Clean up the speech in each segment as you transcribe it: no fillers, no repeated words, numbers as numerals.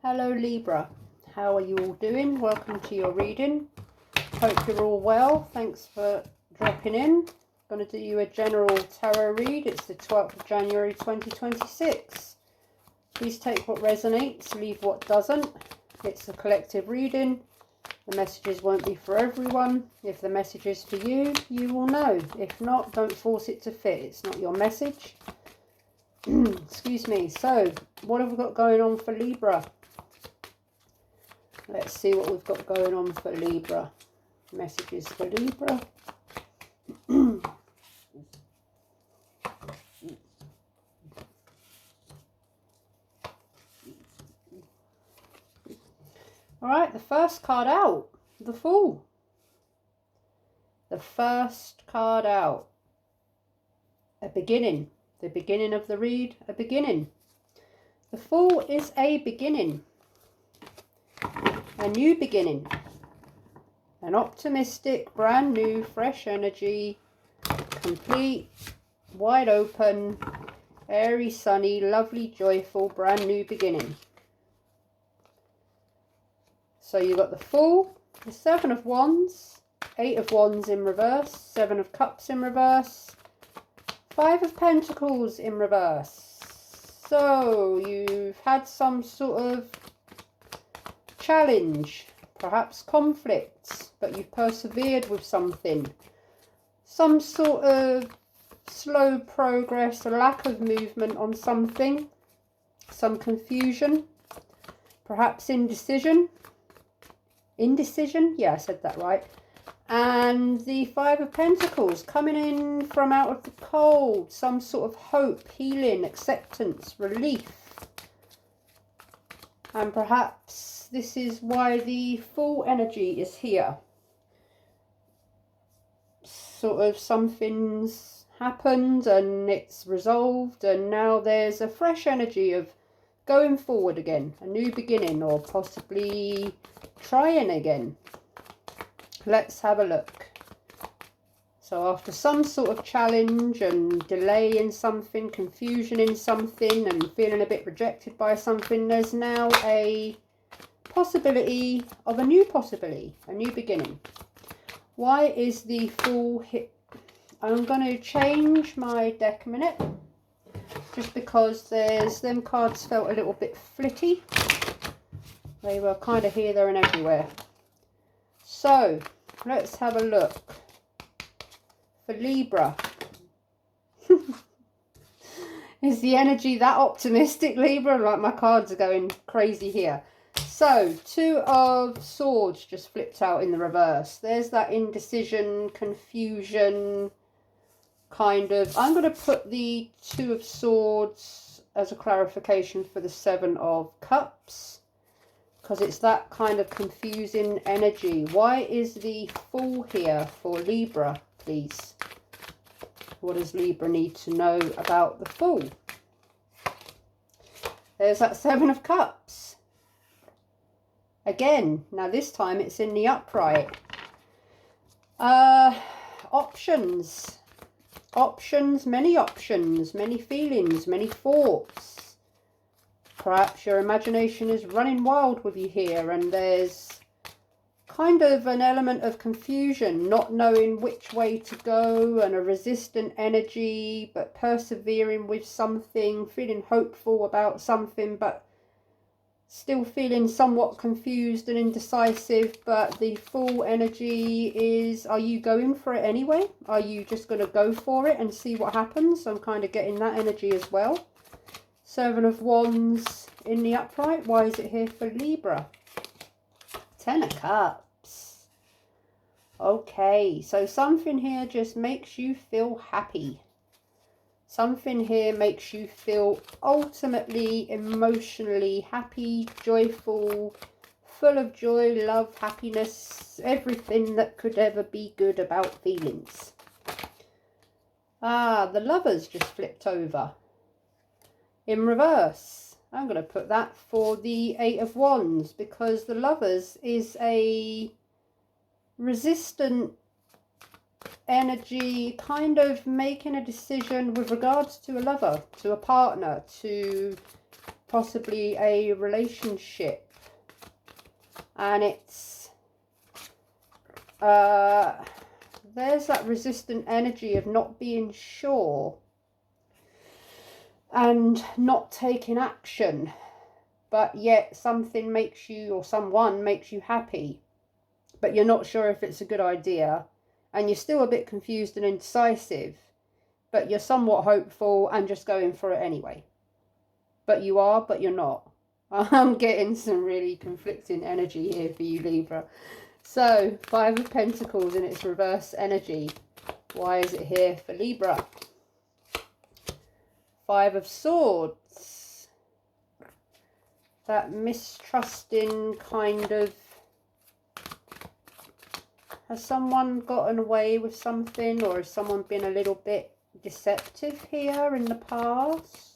Hello Libra, how are you all doing? Welcome to your reading. Hope you're all well. Thanks for dropping in. Going to do you a general tarot read. It's the 12th of January 2026. Please take what resonates, leave what doesn't. It's a collective reading. The messages won't be for everyone. If the message is for you, you will know. If not, don't force it to fit. It's not your message. Excuse me. So, what have we got going on for Libra? Let's see what we've got going on for Libra. Messages for Libra. Alright, the first card out. The Fool. The first card out. A beginning. The beginning of the read, a beginning. The Fool is a beginning. A new beginning. An optimistic, brand new, fresh energy. Complete, wide open, airy, sunny, lovely, joyful, brand new beginning. So you've got the Fool, the Seven of Wands, Eight of Wands in reverse, Seven of Cups in reverse, Five of Pentacles in reverse. So you've had some sort of challenge, perhaps conflict, but you've persevered with something. Some sort of slow progress, a lack of movement on something, some confusion, perhaps indecision. Indecision? Yeah, I said that right. And the Five of Pentacles coming in from out of the cold, some sort of hope, healing, acceptance, relief. And perhaps this is why the Fool energy is here. Sort of something's happened and it's resolved, and now there's a fresh energy of going forward again, a new beginning, or possibly trying again. Let's have a look. So after some sort of challenge and delay in something, confusion in something, and feeling a bit rejected by something, there's now a possibility of a new possibility, a new beginning. Why is the Fool hit? I'm going to change my deck a minute, just because them cards felt a little bit flitty. They were kind of here, there and everywhere. So let's have a look for Libra. Is the energy that optimistic, Libra? Like, my cards are going crazy here. So, Two of Swords just flipped out in the reverse. There's that indecision, confusion, kind of. I'm going to put the Two of Swords as a clarification for the Seven of Cups, because it's that kind of confusing energy. Why is the Fool here for Libra, please? What does Libra need to know about the Fool? There's that Seven of Cups. Again, now this time it's in the upright. Options. Options, many feelings, many thoughts. Perhaps your imagination is running wild with you here, and there's kind of an element of confusion, not knowing which way to go, and a resistant energy, but persevering with something, feeling hopeful about something, but still feeling somewhat confused and indecisive. But the Fool energy is, are you going for it anyway? Are you just going to go for it and see what happens? I'm kind of getting that energy as well. Seven of Wands in the upright. Why is it here for Libra? Ten of Cups. Okay, so something here just makes you feel happy. Something here makes you feel ultimately emotionally happy, joyful, full of joy, love, happiness, everything that could ever be good about feelings. Ah, the Lovers just flipped over in reverse. I'm going to put that for the Eight of Wands, because the Lovers is a resistant energy, kind of making a decision with regards to a lover, to a partner, to possibly a relationship, and it's there's that resistant energy of not being sure and not taking action, but yet something makes you, or someone makes you happy, but you're not sure if it's a good idea, and you're still a bit confused and indecisive, but you're somewhat hopeful and just going for it anyway. But you are, but you're not. I'm getting some really conflicting energy here for you, Libra. So, 5 of Pentacles in its reverse energy. Why is it here for Libra? 5 of Swords. That mistrusting kind of... Has someone gotten away with something, or has someone been a little bit deceptive here in the past?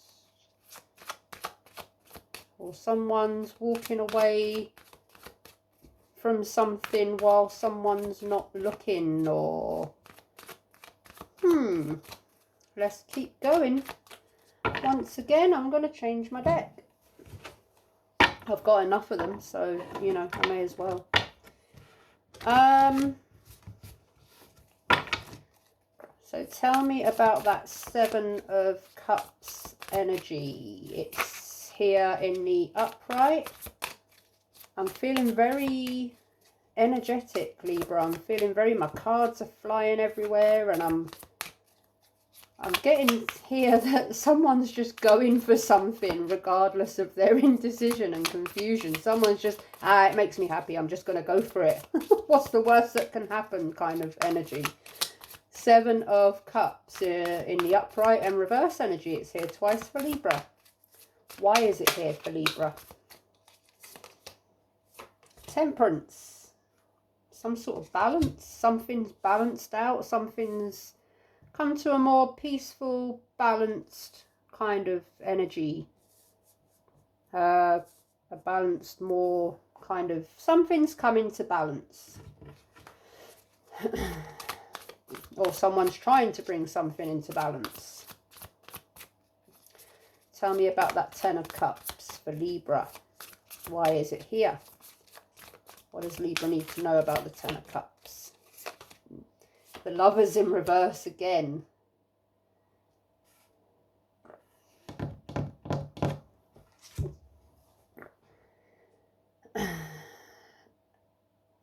Or someone's walking away from something while someone's not looking, or... Let's keep going. Once again, I'm going to change my deck. I've got enough of them, so, you know, I may as well. So tell me about that 7 of Cups energy. It's here in the upright. I'm feeling very energetic, Libra. I'm feeling very, my cards are flying everywhere, and I'm getting here that someone's just going for something regardless of their indecision and confusion. Someone's just, it makes me happy, I'm just going to go for it. What's the worst that can happen kind of energy. 7 of Cups in the upright and reverse energy. It's here twice for Libra. Why is it here for Libra? Temperance. Some sort of balance. Something's balanced out. Something's come to a more peaceful, balanced kind of energy. A balanced, more kind of... Something's coming to balance. Or someone's trying to bring something into balance. Tell me about that 10 of Cups for Libra. Why is it here? What does Libra need to know about the 10 of Cups? The Lovers in reverse again.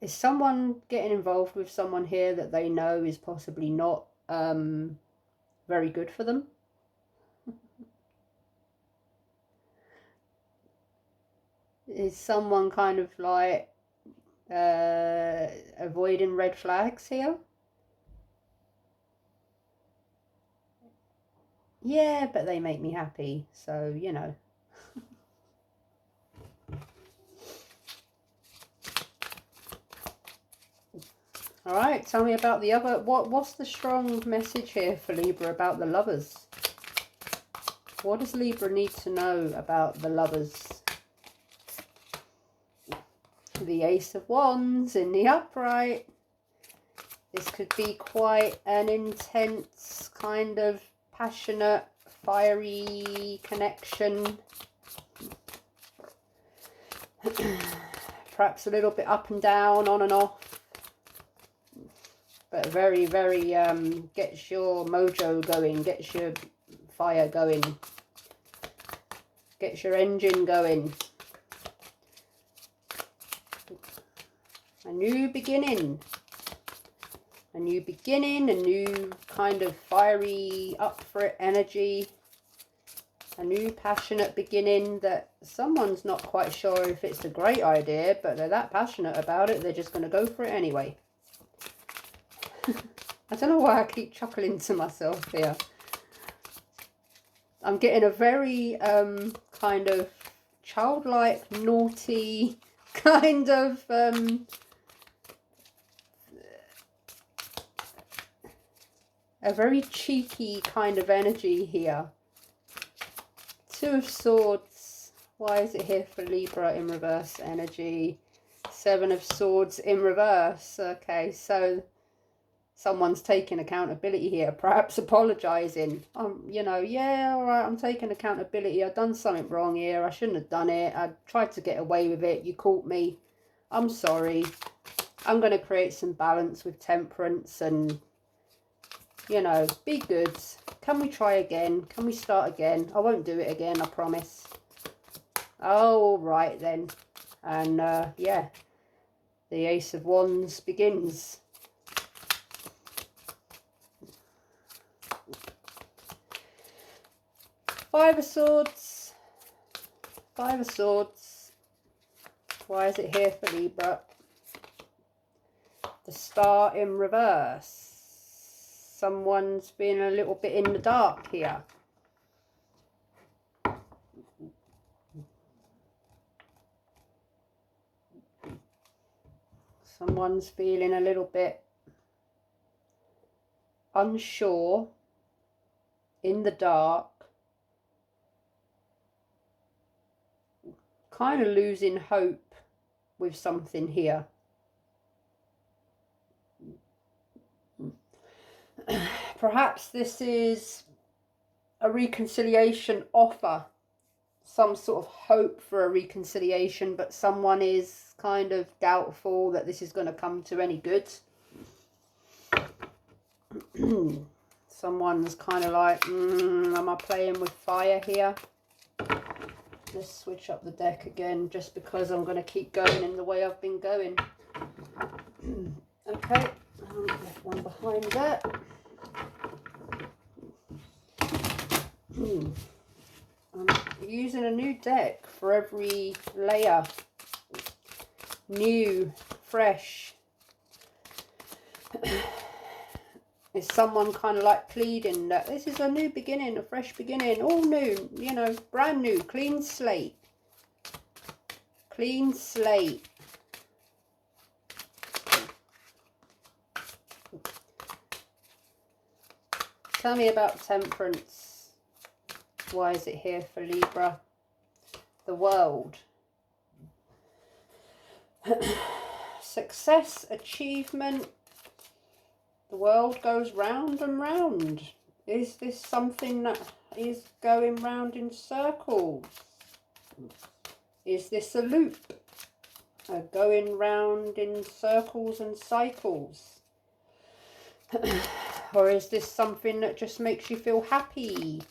Is someone getting involved with someone here that they know is possibly not very good for them? Is someone kind of like avoiding red flags here? Yeah, but they make me happy, so, you know. All right, tell me about the other... What's the strong message here for Libra about the Lovers? What does Libra need to know about the Lovers? The Ace of Wands in the upright. This could be quite an intense, kind of passionate, fiery connection. Perhaps a little bit up and down, on and off. But very, very, gets your mojo going, gets your fire going, gets your engine going. A new beginning. A new beginning, a new kind of fiery, up for it energy. A new passionate beginning that someone's not quite sure if it's a great idea, but they're that passionate about it, they're just going to go for it anyway. I don't know why I keep chuckling to myself here. I'm getting a very kind of childlike, naughty, kind of a very cheeky kind of energy here. 2 of Swords. Why is it here for Libra in reverse energy? 7 of Swords in reverse. Okay, so Someone's taking accountability here, perhaps apologising. You know, yeah, all right, I'm taking accountability. I've done something wrong here. I shouldn't have done it. I tried to get away with it. You caught me. I'm sorry. I'm going to create some balance with temperance and, you know, be good. Can we try again? Can we start again? I won't do it again, I promise. Oh, right then. And, yeah, the Ace of Wands begins. Five of Swords. Five of Swords. Why is it here for Libra? The Star in reverse. Someone's been a little bit in the dark here. Someone's feeling a little bit unsure, in the dark, kind of losing hope with something here. Perhaps this is a reconciliation offer, some sort of hope for a reconciliation, but someone is kind of doubtful that this is going to come to any good. Someone's kind of like, am I playing with fire here? Let's switch up the deck again, just because I'm going to keep going in the way I've been going. Okay, left one behind there. I'm using a new deck for every layer. New, fresh. Is someone kind of like pleading that this is a new beginning, a fresh beginning, all new, you know, brand new, clean slate. Clean slate. Tell me about temperance. Why is it here for Libra? The World. Success, achievement. The world goes round and round. Is this something that is going round in circles? Is this a loop? Going round in circles and cycles? Or is this something that just makes you feel happy,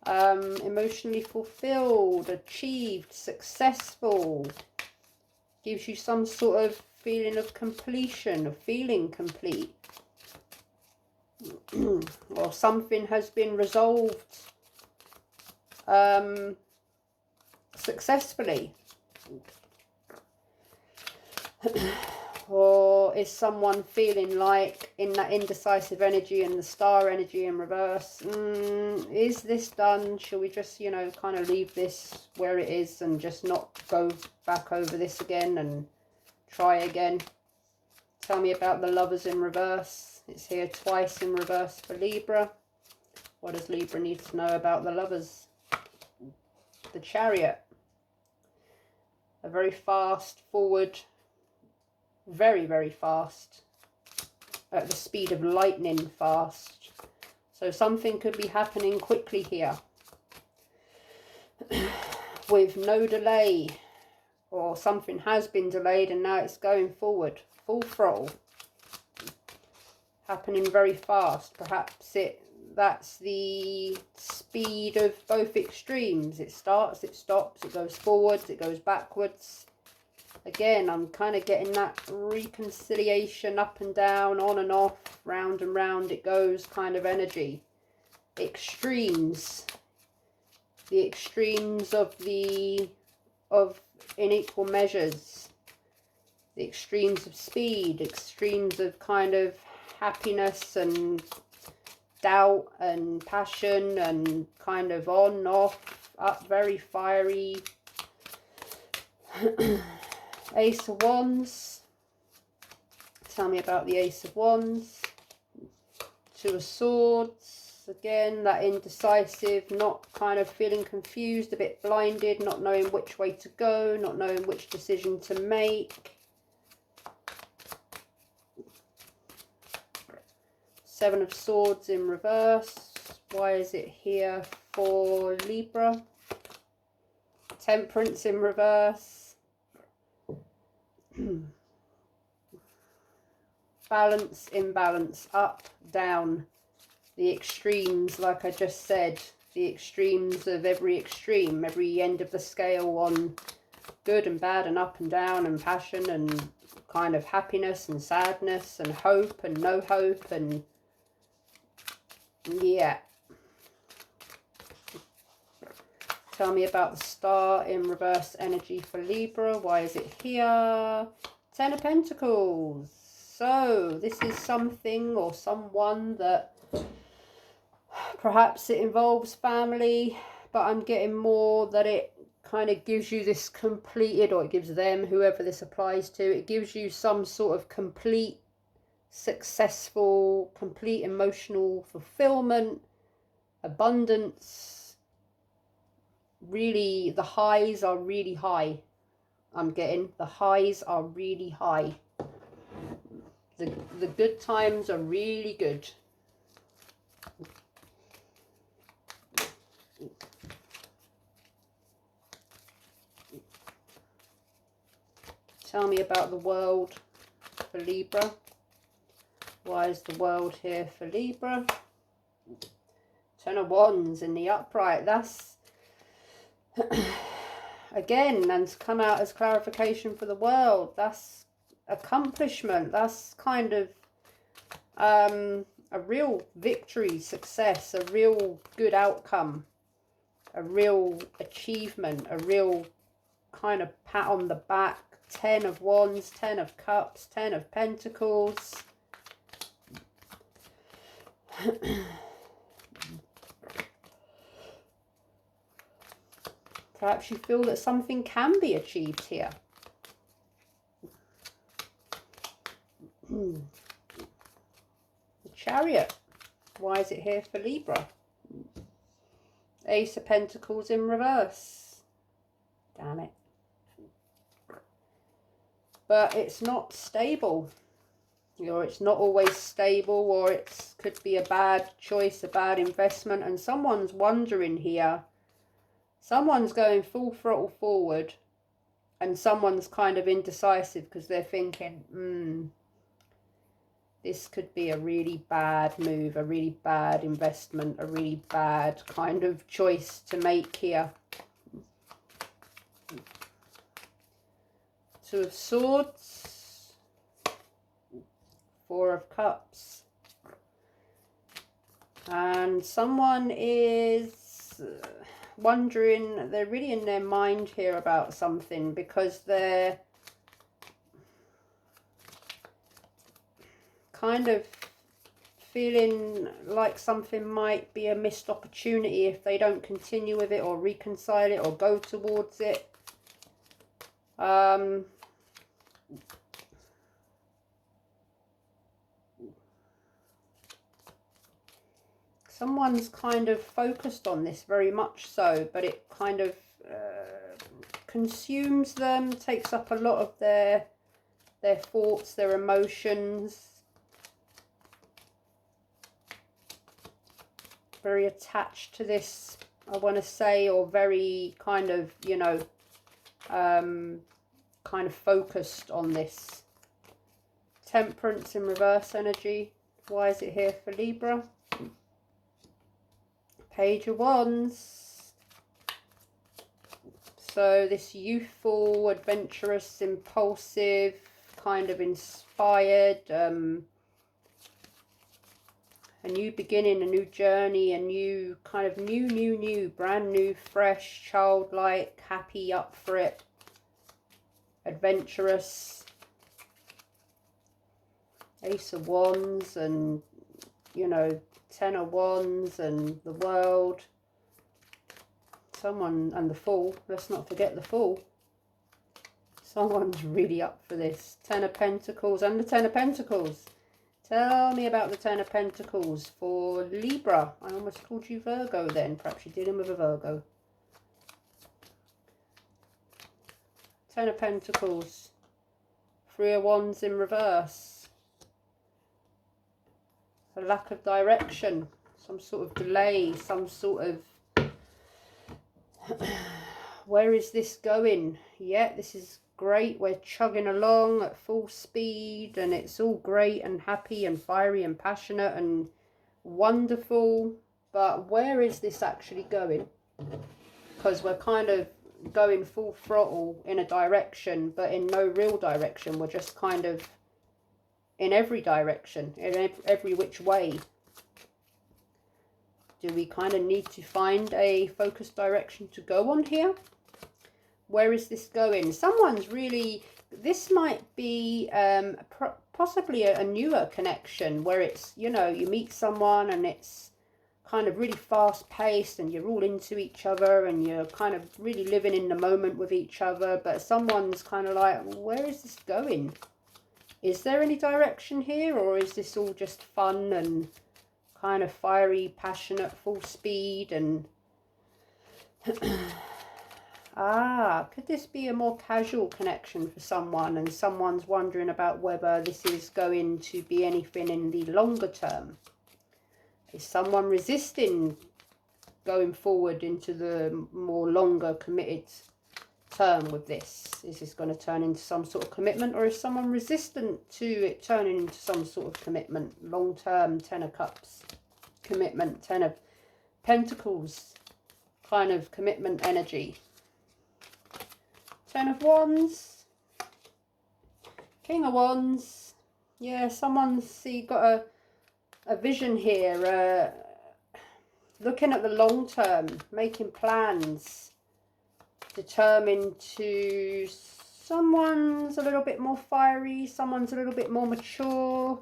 emotionally fulfilled, achieved, successful? Gives you some sort of feeling of completion, of feeling complete. Or something has been resolved successfully. Or is someone feeling like in that indecisive energy and the star energy in reverse, is this done? Shall we just, you know, kind of leave this where it is and just not go back over this again and try again? Tell me about the Lovers in reverse. It's here twice in reverse for Libra. What does Libra need to know about the Lovers? The Chariot. A very fast forward, very, very fast. At the speed of lightning fast. So something could be happening quickly here. With no delay. Or something has been delayed and now it's going forward. Full throttle. Happening very fast. Perhaps that's the speed of both extremes. It starts, it stops, it goes forwards, it goes backwards. Again, I'm kind of getting that reconciliation, up and down, on and off, round and round it goes kind of energy. Extremes. The extremes of in equal measures. The extremes of speed, extremes of kind of happiness and doubt and passion and kind of on, off, up, very fiery. Ace of Wands. Tell me about the Ace of Wands. Two of Swords. Again, that indecisive, not kind of feeling confused, a bit blinded, not knowing which way to go, not knowing which decision to make. Seven of Swords in reverse. Why is it here for Libra? Temperance in reverse. Balance, imbalance, up, down. The extremes, like I just said. The extremes of every extreme. Every end of the scale on good and bad and up and down and passion and kind of happiness and sadness and hope and no hope and yeah. Tell me about the Star in reverse energy for Libra. Why is it here? Ten of Pentacles. So this is something or someone that perhaps it involves family, but I'm getting more that it kind of gives you this completed, or it gives them, whoever this applies to, it gives you some sort of complete, successful, complete emotional fulfillment, abundance. Really, the highs are really high. I'm getting the highs are really high. The good times are really good. Tell me about the World for Libra. Why is the World here for Libra? Ten of Wands in the upright. That's again, and to come out as clarification for the World. That's accomplishment. That's kind of a real victory, success, a real good outcome, a real achievement, a real kind of pat on the back. Ten of Wands, Ten of Cups, Ten of Pentacles. Perhaps you feel that something can be achieved here. The Chariot. Why is it here for Libra? Ace of Pentacles in reverse. Damn it. But it's not stable, or it's not always stable, or it could be a bad choice, a bad investment, and someone's wondering here. Someone's going full throttle forward, and someone's kind of indecisive because they're thinking, this could be a really bad move, a really bad investment, a really bad kind of choice to make here. Two of Swords, Four of Cups, and someone is wondering, they're really in their mind here about something, because they're kind of feeling like something might be a missed opportunity if they don't continue with it or reconcile it or go towards it. Someone's kind of focused on this very much so, but it kind of consumes them, takes up a lot of their thoughts, their emotions. Very attached to this, I want to say, or very kind of, you know, kind of focused on this. Temperance in reverse energy. Why is it here for Libra? Page of Wands. So this youthful, adventurous, impulsive, kind of inspired, a new beginning, a new journey, a new kind of new, brand new, fresh, childlike, happy, up for it, adventurous. Ace of Wands and, you know, Ten of Wands and the World. Someone, and the Fool. Let's not forget the Fool. Someone's really up for this. Ten of Pentacles and the Ten of Pentacles. Tell me about the Ten of Pentacles for Libra. I almost called you Virgo then. Perhaps you're dealing with a Virgo. Ten of Pentacles. Three of Wands in reverse. A a lack of direction, some sort of delay, some sort of where is this going? Yeah, this is great. We're chugging along at full speed and it's all great and happy and fiery and passionate and wonderful. But where is this actually going? Because we're kind of going full throttle in a direction, but in no real direction. We're just kind of in every direction, in every which way. Do we kind of need to find a focused direction to go on here? Where is this going? Someone's really, this might be possibly a newer connection where it's, you know, you meet someone and it's kind of really fast paced and you're all into each other and you're kind of really living in the moment with each other, but someone's kind of like, where is this going? Is there any direction here, or is this all just fun and kind of fiery, passionate, full speed? And could this be a more casual connection for someone, and someone's wondering about whether this is going to be anything in the longer term? Is someone resisting going forward into the more longer committed term with this? Is this going to turn into some sort of commitment, or is someone resistant to it turning into some sort of commitment? Long-term, 10 of Cups commitment, 10 of Pentacles kind of commitment energy. 10 of Wands, King of Wands. Yeah, someone's got a vision here, looking at the long term, making plans, determined to, someone's a little bit more fiery, someone's a little bit more mature,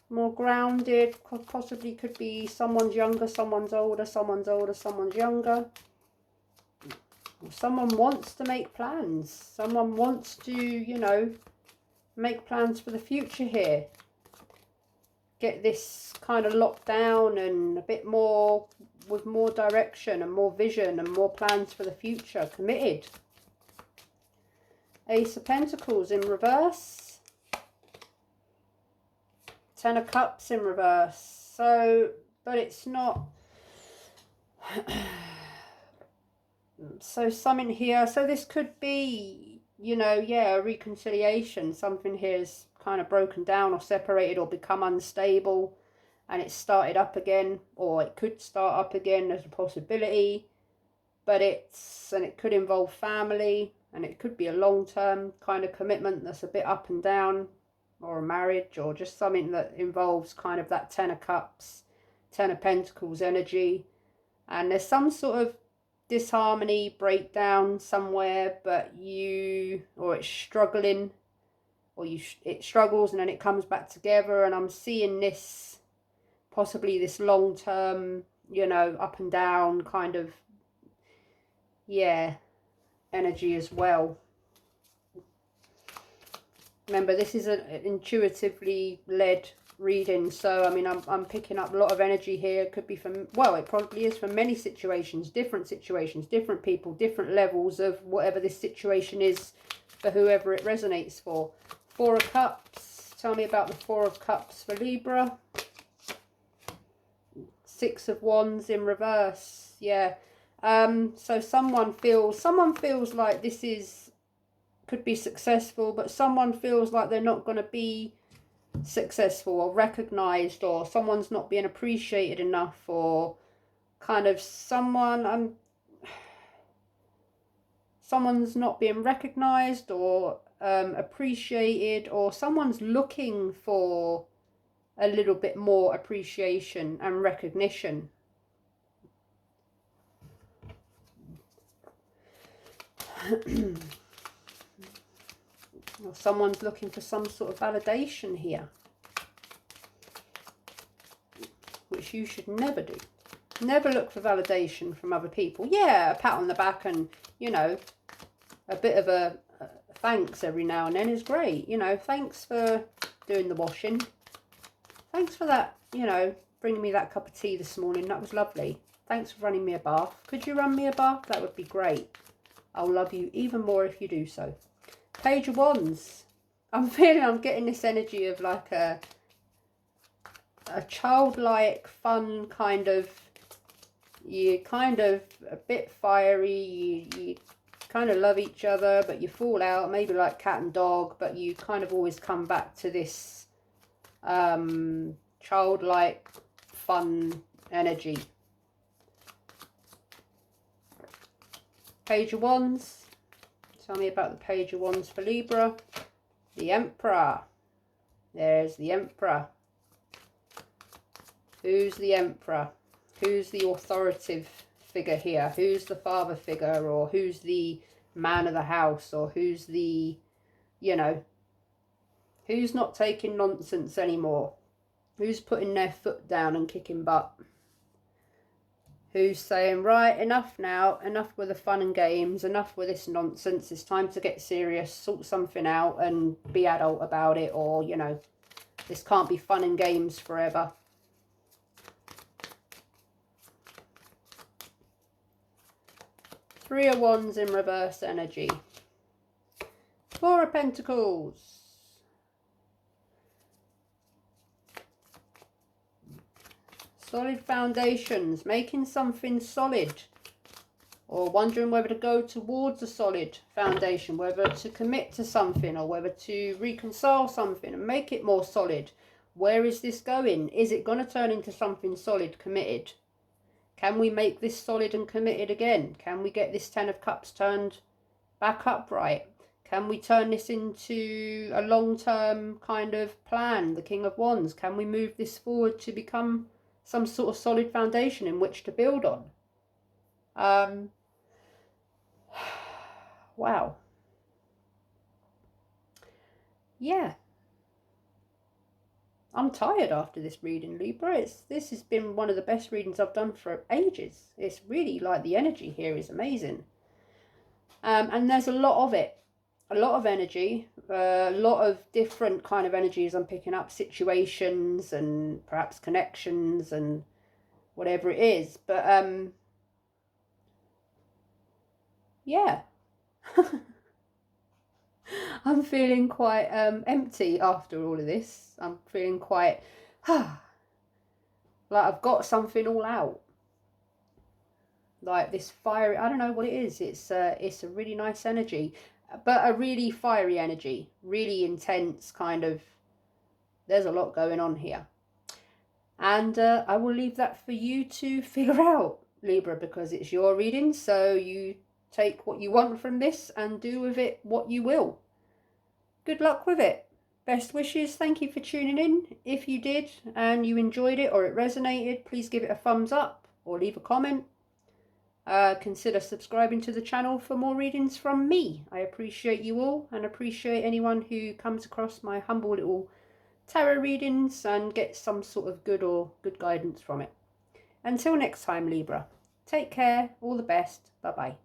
more grounded, possibly could be someone's younger, someone's older, someone's older, someone's younger. Someone wants to make plans, someone wants to, you know, make plans for the future here. Get this kind of locked down and a bit more, with more direction and more vision and more plans for the future, committed. Ace of Pentacles in reverse. 10 of Cups in reverse. So, but it's not, so something here, so this could be, you know, yeah, a reconciliation. Something here is kind of broken down or separated or become unstable, and it started up again, or it could start up again as a possibility, but it could involve family, and it could be a long-term kind of commitment that's a bit up and down, or a marriage, or just something that involves kind of that 10 of Cups, 10 of Pentacles energy, and there's some sort of disharmony, breakdown somewhere, but it's struggling, or it struggles and then it comes back together, and I'm seeing this, possibly this long-term, you know, up and down kind of, yeah, energy as well. Remember, this is an intuitively led reading, so I mean, I'm picking up a lot of energy here. It could be from, well, it probably is from many situations, different people, different levels of whatever this situation is for whoever it resonates for. 4 of Cups, tell me about the 4 of Cups for Libra. 6 of Wands in reverse. Yeah, so someone feels like this could be successful, but someone feels like they're not going to be successful or recognized, or someone's not being appreciated enough, or kind of someone's not being recognized or appreciated, or someone's looking for a little bit more appreciation and recognition. Or someone's looking for some sort of validation here, which you should never do. Never look for validation from other people. Yeah, a pat on the back and, you know, a bit of a thanks every now and then is great. You know, thanks for doing the washing. Thanks for that, you know, bringing me that cup of tea this morning. That was lovely. Thanks for running me a bath. Could you run me a bath? That would be great. I'll love you even more if you do so. Page of Wands. I'm getting this energy of like a childlike, fun kind of, you're kind of a bit fiery, you kind of love each other, but you fall out, maybe like cat and dog, but you kind of always come back to this childlike, fun energy. Page of Wands. Tell me about the Page of Wands for Libra. The Emperor. There's the Emperor. Who's the Emperor? Who's the authoritative figure here? Who's the father figure? Or who's the man of the house? Or who's the, you know, who's not taking nonsense anymore? Who's putting their foot down and kicking butt? Who's saying, right, enough now, enough with the fun and games, enough with this nonsense, it's time to get serious, sort something out and be adult about it, or, you know, this can't be fun and games forever. Three of Wands in reverse energy. Four of Pentacles. Solid foundations, making something solid, or wondering whether to go towards a solid foundation, whether to commit to something or whether to reconcile something and make it more solid. Where is this going? Is it going to turn into something solid, committed? Can we make this solid and committed again? Can we get this Ten of Cups turned back upright? Can we turn this into a long-term kind of plan, the King of Wands? Can we move this forward to become some sort of solid foundation in which to build on? Wow. Yeah. I'm tired after this reading, Libra. This has been one of the best readings I've done for ages. It's really like the energy here is amazing. And there's a lot of it. A lot of energy, a lot of different kind of energies I'm picking up, situations and perhaps connections and whatever it is. But yeah. I'm feeling quite empty after all of this. I'm feeling quite like I've got something all out. Like this fiery, I don't know what it is. It's a really nice energy, but a really fiery energy, really intense kind of. There's a lot going on here. And I will leave that for you to figure out, Libra, because it's your reading. So you take what you want from this and do with it what you will. Good luck with it. Best wishes. Thank you for tuning in. If you did and you enjoyed it or it resonated, please give it a thumbs up or leave a comment. Consider subscribing to the channel for more readings from me. I appreciate you all and appreciate anyone who comes across my humble little tarot readings and gets some sort of good guidance from it. Until next time, Libra, take care, all the best, bye bye.